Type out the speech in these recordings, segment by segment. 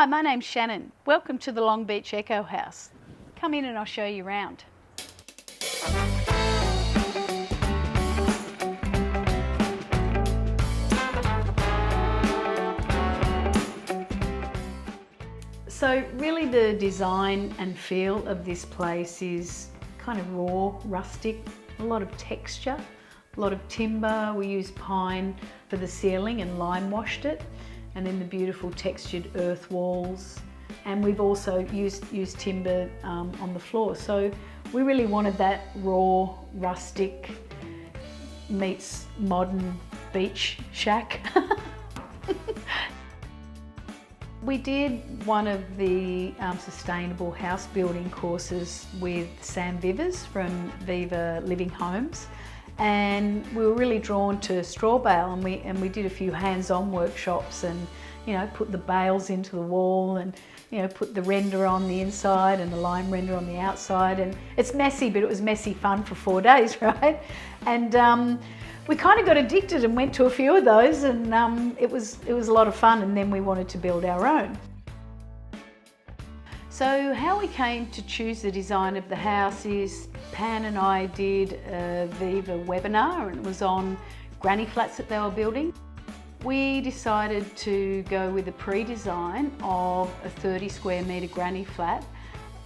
Hi, my name's Shannon. Welcome to the Long Beach Echo House. Come in and I'll show you around. So really the design and feel of this place is kind of raw, rustic, a lot of texture, a lot of timber. We use pine for the ceiling and lime washed it, and then the beautiful textured earth walls. And we've also used timber on the floor. So we really wanted that raw, rustic meets modern beach shack. We did one of the sustainable house building courses with Sam Vivers from Viva Living Homes, and we were really drawn to straw bale, and we did a few hands-on workshops and put the bales into the wall and put the render on the inside and the lime render on the outside. And it's messy, but it was messy fun for 4 days, right? And we kind of got addicted and went to a few of those, and it was a lot of fun, and then we wanted to build our own. So how we came to choose the design of the house is Pan and I did a Viva webinar, and it was on granny flats that they were building. We decided to go with a pre-design of a 30 square metre granny flat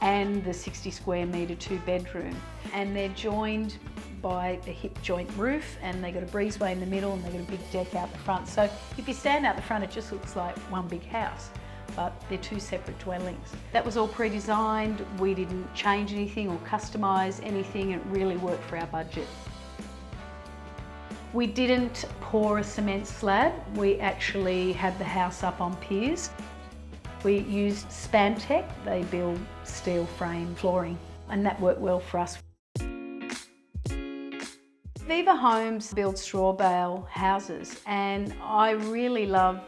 and the 60 square metre 2-bedroom. And they're joined by a hip joint roof, and they got a breezeway in the middle, and they got a big deck out the front. So if you stand out the front, it just looks like one big house, but they're two separate dwellings. That was all pre-designed. We didn't change anything or customise anything. It really worked for our budget. We didn't pour a cement slab. We actually had the house up on piers. We used Spantec. They build steel frame flooring, and that worked well for us. Viva Homes build straw bale houses, and I really love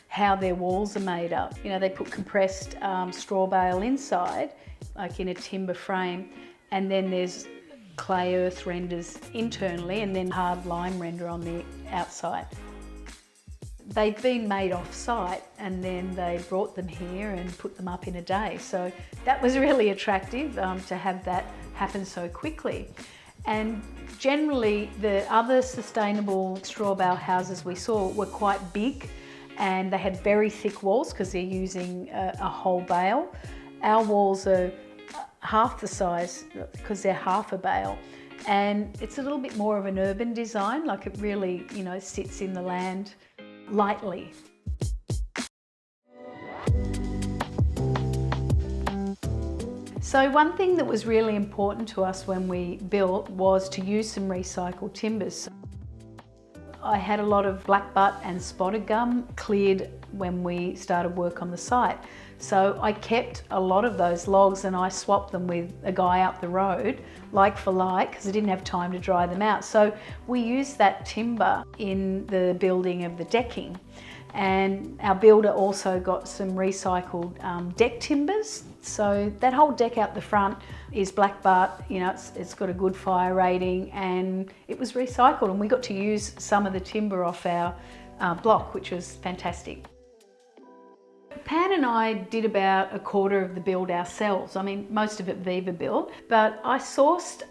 how their walls are made up. They put compressed straw bale inside, like in a timber frame, and then there's clay earth renders internally, and then hard lime render on the outside. They've been made off-site, and then they brought them here and put them up in a day. So that was really attractive to have that happen so quickly. And generally the other sustainable straw bale houses we saw were quite big, and they had very thick walls because they're using a whole bale. Our walls are half the size because they're half a bale, and it's a little bit more of an urban design, like it really sits in the land lightly. So one thing that was really important to us when we built was to use some recycled timbers. I had a lot of blackbutt and spotted gum cleared when we started work on the site. So I kept a lot of those logs, and I swapped them with a guy up the road, like for like, because I didn't have time to dry them out. So we used that timber in the building of the decking. And our builder also got some recycled deck timbers. So that whole deck out the front is blackbutt, it's got a good fire rating, and it was recycled, and we got to use some of the timber off our block, which was fantastic. Pan and I did about a quarter of the build ourselves. I mean, most of it Viva built, but I sourced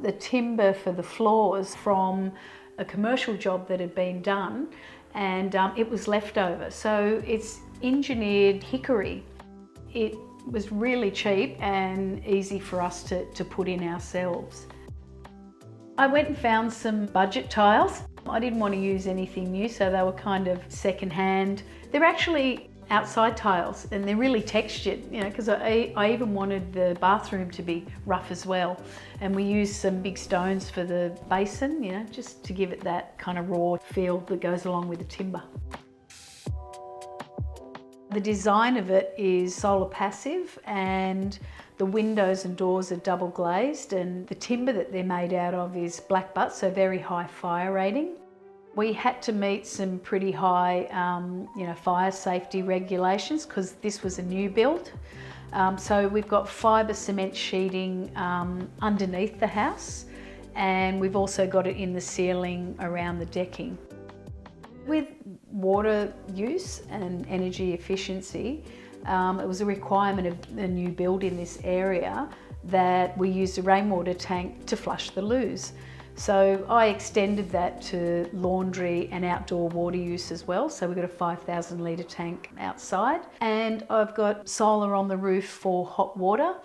the timber for the floors from a commercial job that had been done, and it was leftover. So it's engineered hickory. It was really cheap and easy for us to put in ourselves. I went and found some budget tiles. I didn't want to use anything new, so they were kind of second-hand. They're actually outside tiles, and they're really textured, because I even wanted the bathroom to be rough as well. And we used some big stones for the basin, just to give it that kind of raw feel that goes along with the timber. The design of it is solar passive, and the windows and doors are double glazed, and the timber that they're made out of is blackbutt, so very high fire rating. We had to meet some pretty high fire safety regulations because this was a new build. So we've got fibre cement sheeting underneath the house, and we've also got it in the ceiling around the decking. With water use and energy efficiency, it was a requirement of the new build in this area that we use a rainwater tank to flush the loos. So I extended that to laundry and outdoor water use as well. So we've got a 5,000 litre tank outside, and I've got solar on the roof for hot water.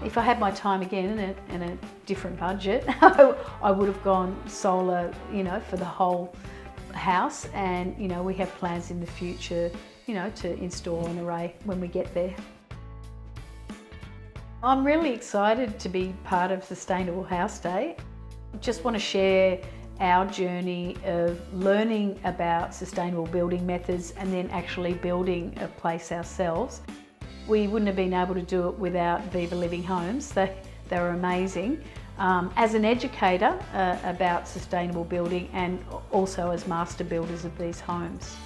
If I had my time again and a different budget, I would have gone solar, for the whole house. And, we have plans in the future, to install an array when we get there. I'm really excited to be part of Sustainable House Day. I just want to share our journey of learning about sustainable building methods and then actually building a place ourselves. We wouldn't have been able to do it without Viva Living Homes. They were amazing. As an educator about sustainable building and also as master builders of these homes.